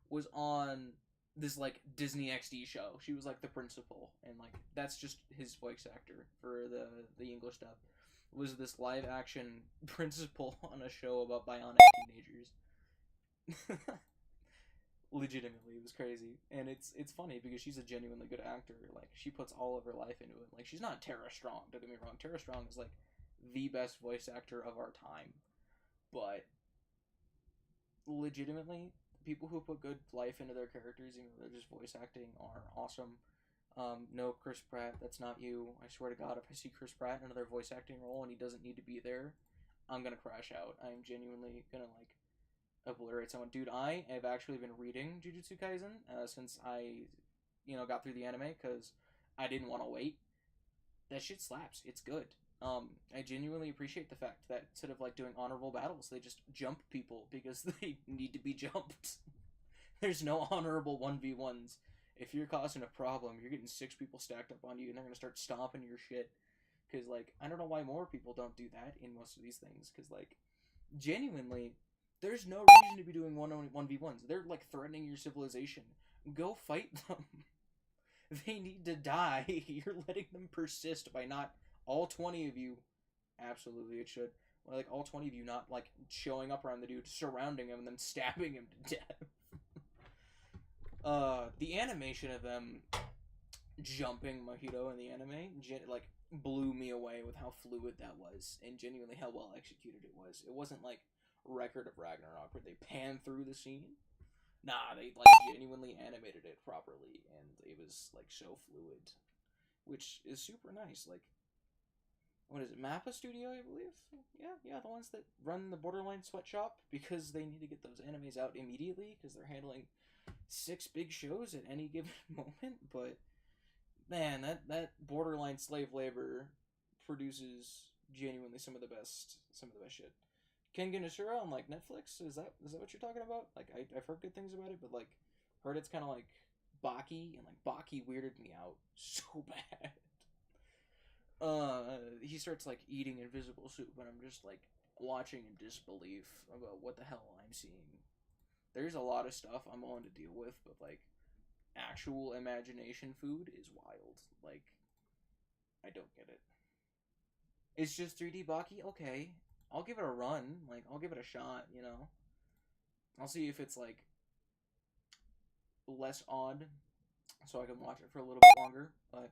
was on this like Disney XD show. She was like the principal, and like that's just his voice actor for the English dub. Was this live action principal on a show about bionic teenagers? Legitimately, it was crazy, and it's funny because she's a genuinely good actor. Like she puts all of her life into it. Like she's not Tara Strong. Don't get me wrong. Tara Strong is like the best voice actor of our time, but legitimately, people who put good life into their characters, even though they're just voice acting, are awesome. No, Chris Pratt, that's not you. I swear to God, if I see Chris Pratt in another voice acting role and he doesn't need to be there, I'm gonna crash out. I'm genuinely gonna like obliterate someone. Dude, I have actually been reading Jujutsu Kaisen since I, got through the anime because I didn't want to wait. That shit slaps. It's good. I genuinely appreciate the fact that instead of like doing honorable battles, they just jump people because they need to be jumped. There's no honorable 1v1s. If you're causing a problem, you're getting 6 people stacked up on you, and they're gonna start stomping your shit. Because like I don't know why more people don't do that in most of these things. Because like genuinely, there's no reason to be doing 1v1s. They're like threatening your civilization. Go fight them. They need to die. You're letting them persist by not all 20 of you. Absolutely, it should. Like all 20 of you not like showing up around the dude, surrounding him, and then stabbing him to death. The animation of them jumping Mahito in the anime, like blew me away with how fluid that was, and genuinely how well executed it was. It wasn't like Record of Ragnarok where they pan through the scene. Nah, they like genuinely animated it properly, and it was like so fluid, which is super nice. Like, what is it, Mappa Studio, I believe? Yeah, the ones that run the Borderline Sweatshop, because they need to get those animes out immediately because they're handling 6 big shows at any given moment. But man, that Borderline slave labor produces genuinely some of the best shit. Kengan Ashura on like Netflix, is that what you're talking about? Like I've heard good things about it, but like heard it's kind of like Baki, and like Baki weirded me out so bad. He starts like eating invisible soup, and I'm just like watching in disbelief about what the hell I'm seeing. There's a lot of stuff I'm willing to deal with, but like actual imagination food is wild. Like I don't get it. It's just 3D Baki. Okay, I'll give it a run. Like I'll give it a shot. I'll see if it's like less odd, so I can watch it for a little bit longer. But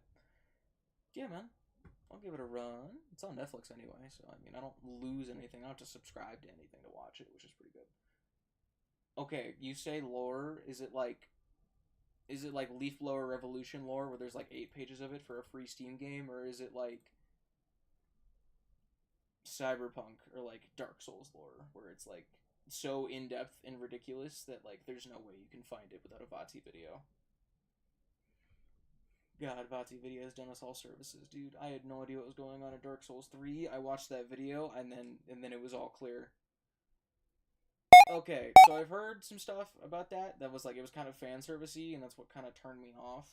yeah, man, I'll give it a run. It's on Netflix anyway, so I mean, I don't lose anything. I don't have to subscribe to anything to watch it, which is pretty good. Okay, you say lore. Is it like Leaf Blower Revolution lore, where there's like 8 pages of it for a free Steam game, or is it like Cyberpunk or like Dark Souls lore, where it's like so in depth and ridiculous that like there's no way you can find it without a VOTI video? God, Vati Video has done us all services, dude. I had no idea what was going on in Dark Souls 3. I watched that video, and then it was all clear. Okay, so I've heard some stuff about that was like, it was kind of fan servicey, and that's what kind of turned me off.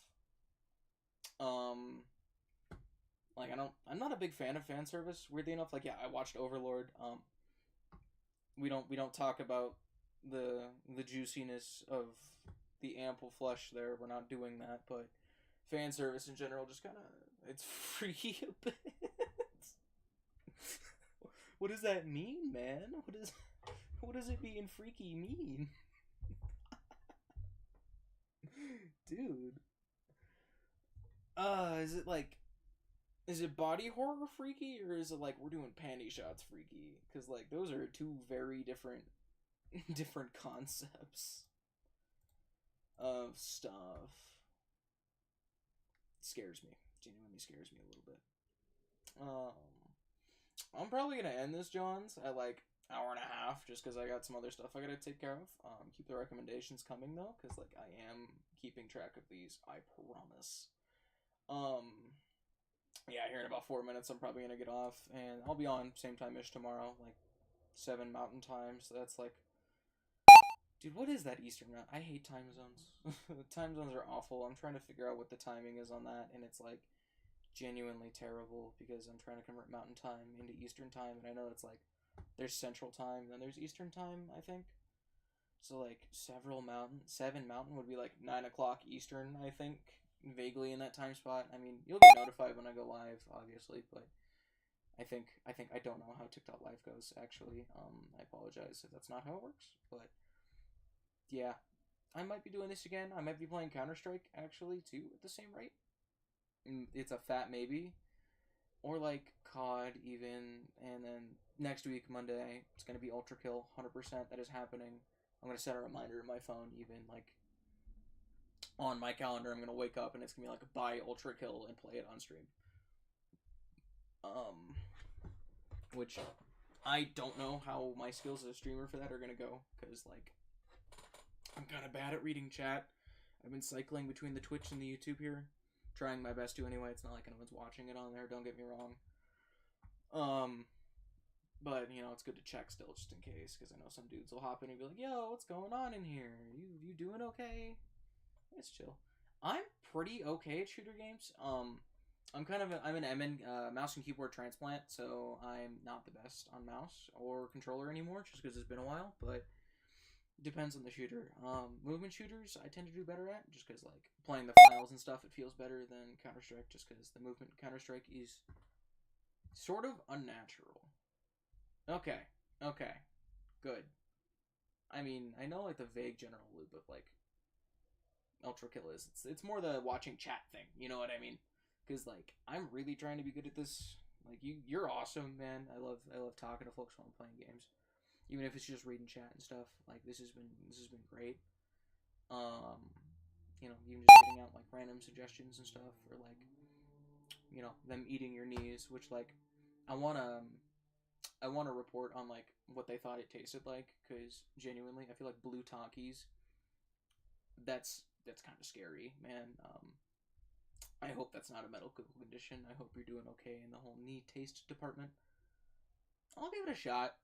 Like, I'm not a big fan of fan service, weirdly enough. Like, yeah, I watched Overlord. We don't talk about the juiciness of the ample flesh there. We're not doing that, but fan service in general just kind of, it's freaky a bit. What does that mean, man? What does it being freaky mean? Dude. Is it body horror freaky, or is it like we're doing panty shots freaky? Because like those are two very different concepts of stuff. It scares me. Genuinely scares me a little bit. I'm probably gonna end this, Johns, at like hour and a half, just because I got some other stuff I gotta take care of. Keep the recommendations coming though, because like I am keeping track of these, I promise. Yeah, here in about 4 minutes I'm probably gonna get off, and I'll be on same time-ish tomorrow, like 7 Mountain Time, so that's like... Dude, what is that Eastern Mountain? I hate time zones. Time zones are awful. I'm trying to figure out what the timing is on that, and it's like genuinely terrible, because I'm trying to convert Mountain Time into Eastern Time, and I know it's like there's Central Time, then there's Eastern Time, I think. So like 7 Mountain would be like 9 o'clock Eastern, I think, vaguely in that time spot. I mean, you'll get notified when I go live, obviously, but I think I don't know how TikTok Live goes, actually. I apologize if that's not how it works, but yeah, I might be doing this again. I might be playing Counter-Strike, actually, too, at the same rate. It's a fat maybe. Or, like, COD, even. And then next week, Monday, it's going to be Ultra Kill, 100%. That is happening. I'm going to set a reminder in my phone, even, like, on my calendar. I'm going to wake up, and it's going to be like, buy Ultra Kill and play it on stream. Which I don't know how my skills as a streamer for that are going to go, because, like, I'm kind of bad at reading chat. I've been cycling between the Twitch and the YouTube here. Trying my best to anyway. It's not like anyone's watching it on there, don't get me wrong. But, you know, it's good to check still, just in case, because I know some dudes will hop in and be like, yo, what's going on in here? You doing okay? It's chill. I'm pretty okay at shooter games. I'm an MN, mouse and keyboard transplant, so I'm not the best on mouse or controller anymore, just because it's been a while, but... Depends on the shooter. Movement shooters I tend to do better at, just because, like, playing the files and stuff, it feels better than Counter-Strike, just because the movement in Counter-Strike is sort of unnatural. Okay. Good. I mean, I know, like, the vague general loop of, like, Ultra Kill is. It's more the watching chat thing, you know what I mean? Because, like, I'm really trying to be good at this. Like, you're awesome, man. I love talking to folks while I'm playing games. Even if it's just reading chat and stuff, like this has been great. You know, even just getting out like random suggestions and stuff, or like, you know, them eating your knees, which like, I wanna report on like what they thought it tasted like, because genuinely, I feel like blue Takis. That's kind of scary, man. I hope that's not a medical condition. I hope you're doing okay in the whole knee taste department. I'll give it a shot.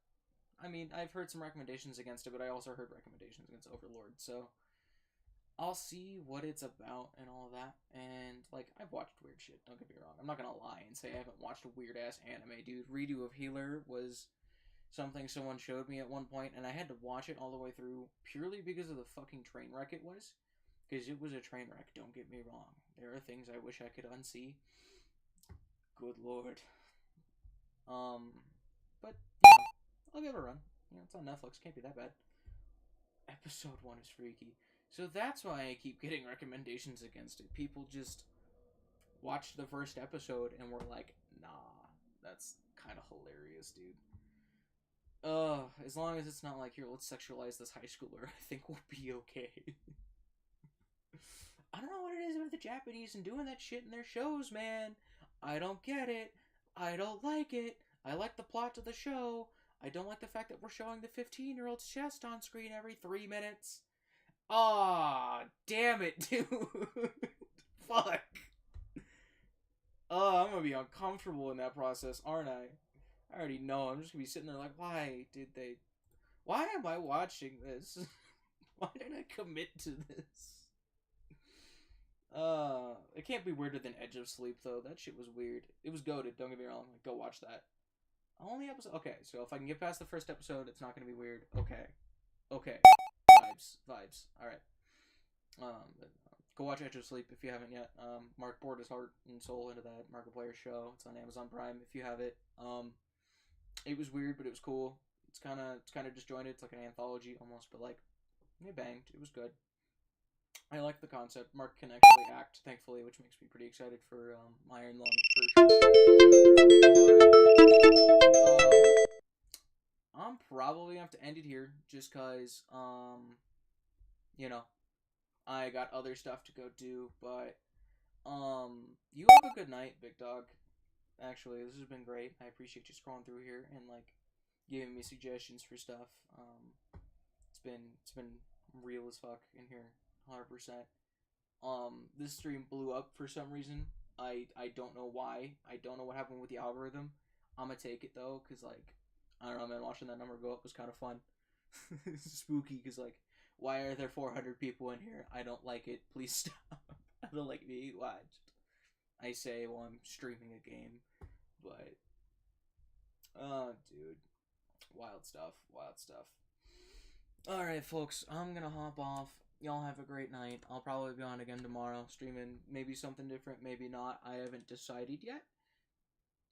I mean, I've heard some recommendations against it, but I also heard recommendations against Overlord, so I'll see what it's about and all of that. And, like, I've watched weird shit, don't get me wrong. I'm not gonna lie and say I haven't watched a weird-ass anime, dude. Redo of Healer was something someone showed me at one point, and I had to watch it all the way through purely because of the fucking train wreck it was. Because it was a train wreck, don't get me wrong. There are things I wish I could unsee. Good lord. But, you know, I'll give it a run. You know, it's on Netflix. Can't be that bad. Episode 1 is freaky. So that's why I keep getting recommendations against it. People just watched the first episode and were like, nah, that's kind of hilarious, dude. As long as it's not like, here, let's sexualize this high schooler, I think we'll be okay. I don't know what it is with the Japanese and doing that shit in their shows, man. I don't get it. I don't like it. I like the plot to the show. I don't like the fact that we're showing the 15-year-old's chest on screen every 3 minutes. Aw, damn it, dude. Fuck. Oh, I'm gonna be uncomfortable in that process, aren't I? I already know. I'm just gonna be sitting there like, why did they? Why am I watching this? Why did I commit to this? It can't be weirder than Edge of Sleep though. That shit was weird. It was goated. Don't get me wrong. Like, go watch that. Only episode. Okay, so if I can get past the first episode, it's not gonna be weird. Okay, okay. Vibes. All right. Go watch Edge of Sleep if you haven't yet. Mark poured his heart and soul into that Markiplier show. It's on Amazon Prime if you have it. It was weird, but it was cool. It's kind of disjointed. It's like an anthology almost, but like it banged. It was good. I like the concept. Mark can actually act, thankfully, which makes me pretty excited for Iron Lung for sure. I'm probably gonna have to end it here, just cause you know, I got other stuff to go do. But you have a good night, big dog. Actually, this has been great. I appreciate you scrolling through here and like giving me suggestions for stuff. It's been real as fuck in here, 100%. This stream blew up for some reason. I don't know why. I don't know what happened with the algorithm. I'm gonna take it though, cause like I don't know, man. Watching that number go up was kind of fun. It's spooky, cause like, why are there 400 people in here? I don't like it. Please stop. I don't like being watched. I say while I'm streaming a game, but oh, dude, wild stuff. Wild stuff. All right, folks. I'm gonna hop off. Y'all have a great night. I'll probably be on again tomorrow, streaming maybe something different, maybe not. I haven't decided yet.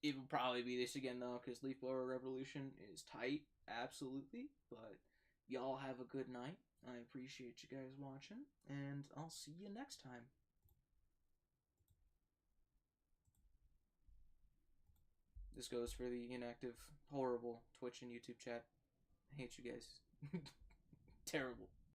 It will probably be this again though, because Leaf Blower Revolution is tight, absolutely. But y'all have a good night. I appreciate you guys watching, and I'll see you next time. This goes for the inactive, horrible Twitch and YouTube chat. I hate you guys. Terrible.